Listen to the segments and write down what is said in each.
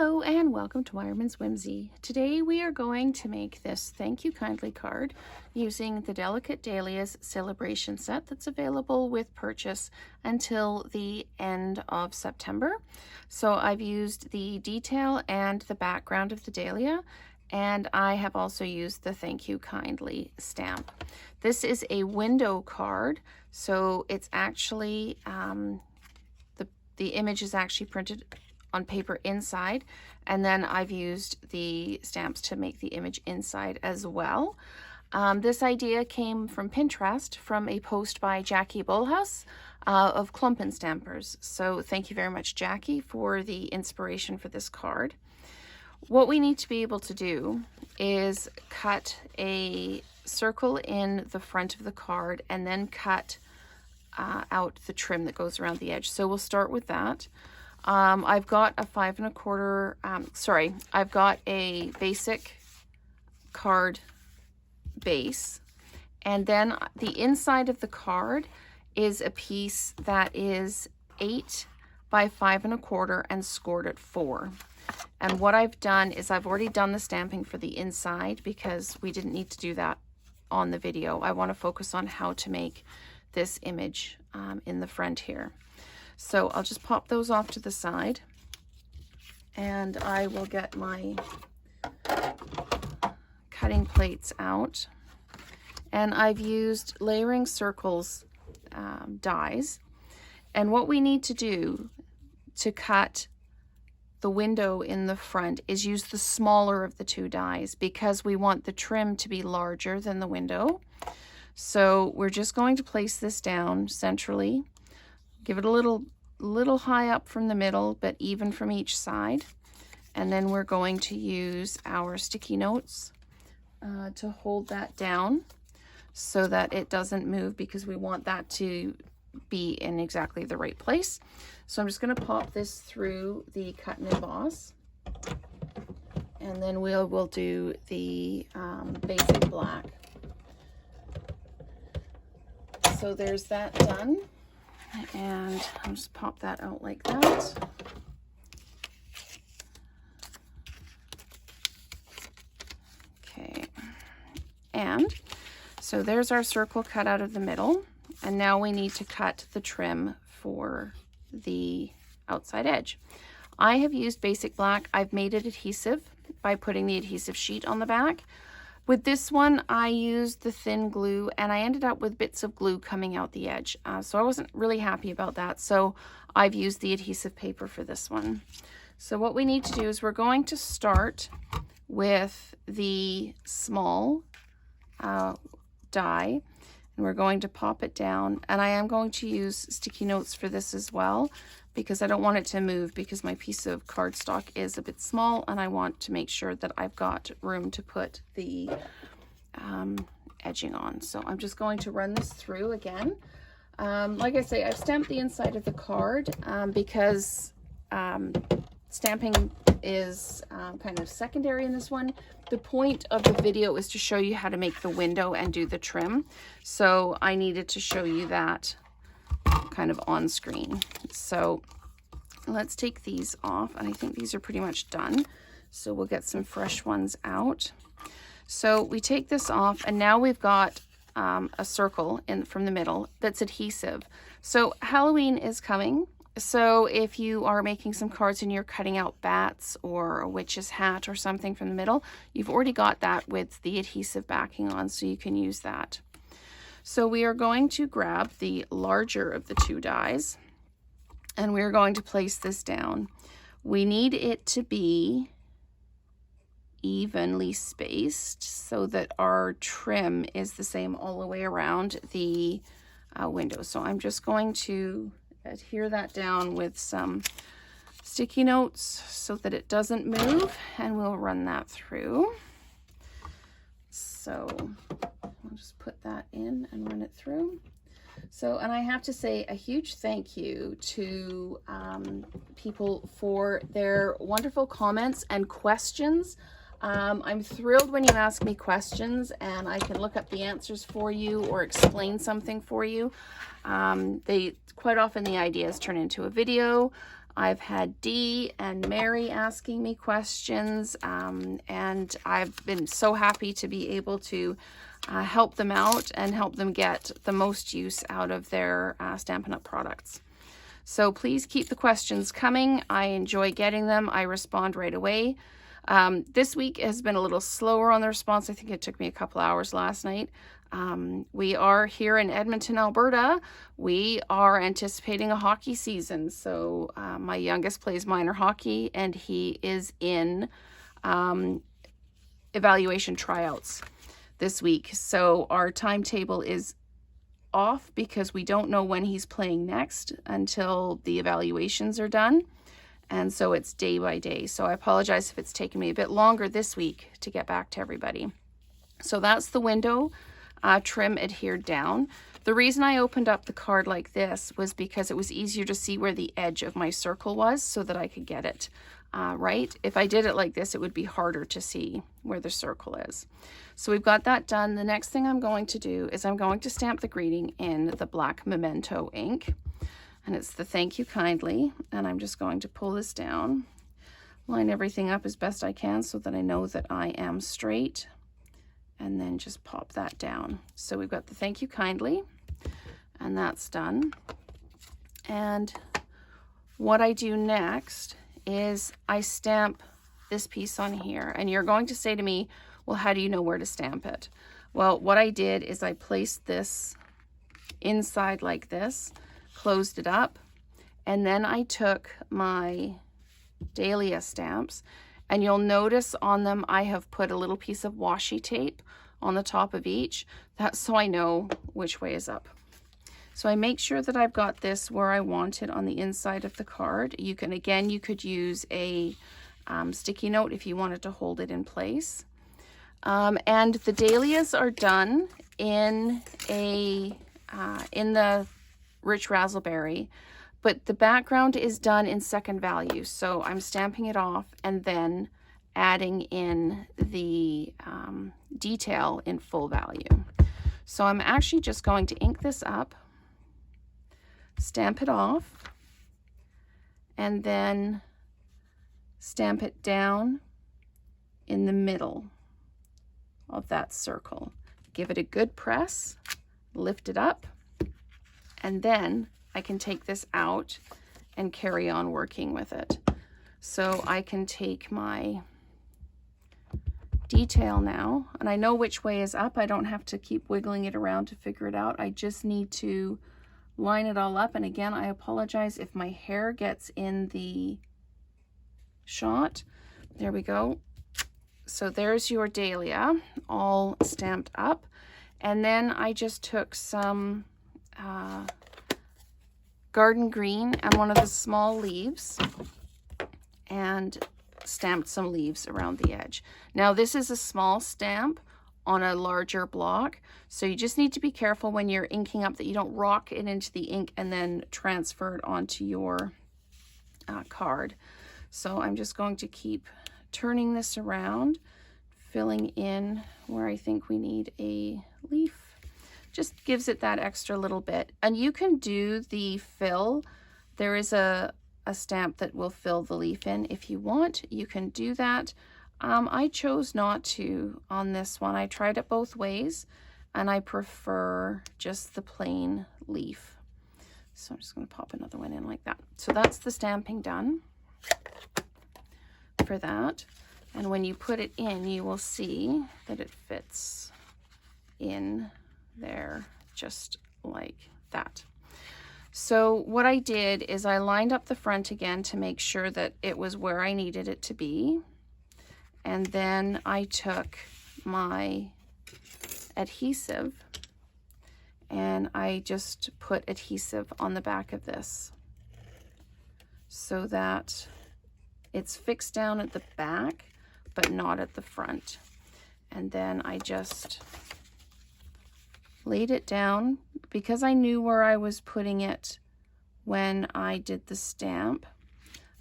Hello and welcome to Weyermann's Whimsy. Today we are going to make this Thank You Kindly card using the Delicate Dahlias celebration set that's available with purchase until the end of September. So I've used the detail and the background of the dahlia, and I have also used the Thank You Kindly stamp. This is a window card, so it's actually, the image is actually printed on paper inside, and then I've used the stamps to make the image inside as well. This idea came from Pinterest from a post by Jackie Bullhouse of Clumpin' Stampers. So thank you very much, Jackie, for the inspiration for this card. What we need to be able to do is cut a circle in the front of the card and then cut out the trim that goes around the edge. So we'll start with that. I've got a 5 1/4, I've got a basic card base, and then the inside of the card is a piece that is 8 by 5 1/4 and scored at 4. And what I've done is I've already done the stamping for the inside because we didn't need to do that on the video. I want to focus on how to make this image in the front here. So I'll just pop those off to the side, and I will get my cutting plates out. And I've used Layering Circles dies. And what we need to do to cut the window in the front is use the smaller of the two dies because we want the trim to be larger than the window. So we're just going to place this down centrally. Give it a little high up from the middle, but even from each side. And then we're going to use our sticky notes to hold that down so that it doesn't move, because we want that to be in exactly the right place. So I'm just going to pop this through the cut and emboss, and then we'll do the basic black. So there's that done. And I'll just pop that out like that. Okay, and so there's our circle cut out of the middle, and now we need to cut the trim for the outside edge. I have used basic black. I've made it adhesive by putting the adhesive sheet on the back. With this one, I used the thin glue, and I ended up with bits of glue coming out the edge. So I wasn't really happy about that. So I've used the adhesive paper for this one. So what we need to do is we're going to start with the small die, and we're going to pop it down. And I am going to use sticky notes for this as well, because I don't want it to move, because my piece of cardstock is a bit small and I want to make sure that I've got room to put the edging on. So I'm just going to run this through again. Like I say, I've stamped the inside of the card because stamping is kind of secondary in this one. The point of the video is to show you how to make the window and do the trim. So I needed to show you that kind of on screen. So let's take these off, and I think these are pretty much done. So we'll get some fresh ones out. So we take this off, and now we've got a circle from the middle that's adhesive. So Halloween is coming. So if you are making some cards and you're cutting out bats or a witch's hat or something from the middle, you've already got that with the adhesive backing on, so you can use that. So we are going to grab the larger of the two dies, and we're going to place this down. We need it to be evenly spaced so that our trim is the same all the way around the window. So I'm just going to adhere that down with some sticky notes so that it doesn't move, and we'll run that through. So I'll just put that in and run it through. So, and I have to say a huge thank you to people for their wonderful comments and questions. I'm thrilled when you ask me questions and I can look up the answers for you or explain something for you. Quite often the ideas turn into a video. I've had Dee and Mary asking me questions, and I've been so happy to be able to help them out and help them get the most use out of their Stampin' Up! Products. So please keep the questions coming. I enjoy getting them. I respond right away. This week has been a little slower on the response. I think it took me a couple hours last night. We are here in Edmonton, Alberta. We are anticipating a hockey season. So my youngest plays minor hockey, and he is in evaluation tryouts this week. So our timetable is off because we don't know when he's playing next until the evaluations are done. And so it's day by day. So I apologize if it's taken me a bit longer this week to get back to everybody. So that's the window trim adhered down. The reason I opened up the card like this was because it was easier to see where the edge of my circle was so that I could get it right. If I did it like this, it would be harder to see where the circle is. So we've got that done. The next thing I'm going to do is I'm going to stamp the greeting in the black Memento ink. And it's the Thank You Kindly. And I'm just going to pull this down, line everything up as best I can so that I know that I am straight, and then just pop that down. So we've got the Thank You Kindly, and that's done. And what I do next is I stamp this piece on here. And you're going to say to me, well, how do you know where to stamp it? Well, what I did is I placed this inside like this, closed it up, and then I took my Dahlia stamps, and you'll notice on them I have put a little piece of washi tape on the top of each. That's so I know which way is up. So I make sure that I've got this where I want it on the inside of the card. You can, again, you could use a sticky note if you wanted to hold it in place. And the Dahlias are done in the Rich Razzleberry, but the background is done in second value. So I'm stamping it off and then adding in the detail in full value. So I'm actually just going to ink this up, stamp it off, and then stamp it down in the middle of that circle. Give it a good press, lift it up, and then I can take this out and carry on working with it. So I can take my detail now, and I know which way is up. I don't have to keep wiggling it around to figure it out. I just need to line it all up. And again, I apologize if my hair gets in the shot. There we go. So there's your Dahlia all stamped up. And then I just took some garden green and one of the small leaves and stamped some leaves around the edge. Now this is a small stamp on a larger block, so you just need to be careful when you're inking up that you don't rock it into the ink and then transfer it onto your card. So I'm just going to keep turning this around, filling in where I think we need a leaf. Just gives it that extra little bit. And you can do the fill. There is a stamp that will fill the leaf in. If you want, you can do that. I chose not to on this one. I tried it both ways, and I prefer just the plain leaf. So I'm just going to pop another one in like that. So that's the stamping done for that. And when you put it in, you will see that it fits in there just like that. So what I did is I lined up the front again to make sure that it was where I needed it to be. And then I took my adhesive and I just put adhesive on the back of this so that it's fixed down at the back but not at the front. And then I just laid it down because I knew where I was putting it when I did the stamp.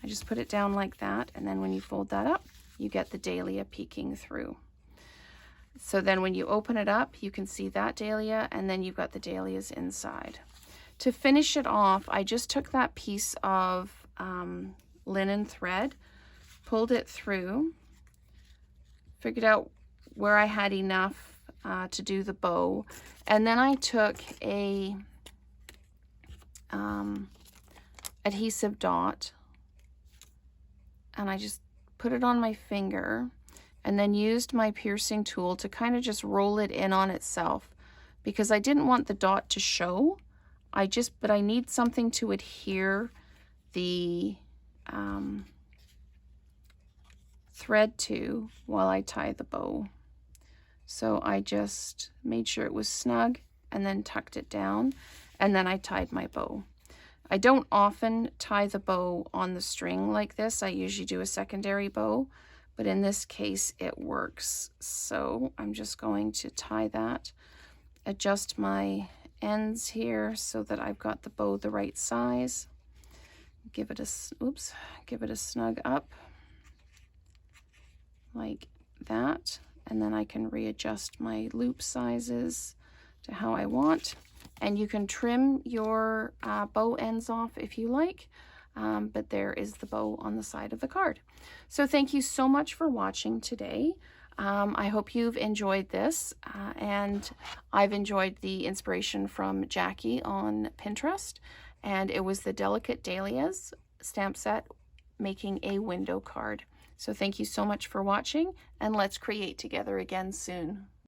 I just put it down like that, and then when you fold that up, you get the Dahlia peeking through. So then when you open it up, you can see that Dahlia, and then you've got the Dahlias inside. To finish it off, I just took that piece of linen thread, pulled it through, figured out where I had enough to do the bow, and then I took a adhesive dot and I just put it on my finger and then used my piercing tool to kind of just roll it in on itself, because I didn't want the dot to show. But I need something to adhere the thread to while I tie the bow. So I just made sure it was snug and then tucked it down, and then I tied my bow. I don't often tie the bow on the string like this. I usually do a secondary bow, but in this case it works. So I'm just going to tie that, adjust my ends here so that I've got the bow the right size. Give it a snug up like that, and then I can readjust my loop sizes to how I want. And you can trim your bow ends off if you like, but there is the bow on the side of the card. So thank you so much for watching today. I hope you've enjoyed this, and I've enjoyed the inspiration from Jackie on Pinterest, and it was the Delicate Dahlias stamp set making a window card. So thank you so much for watching, and let's create together again soon.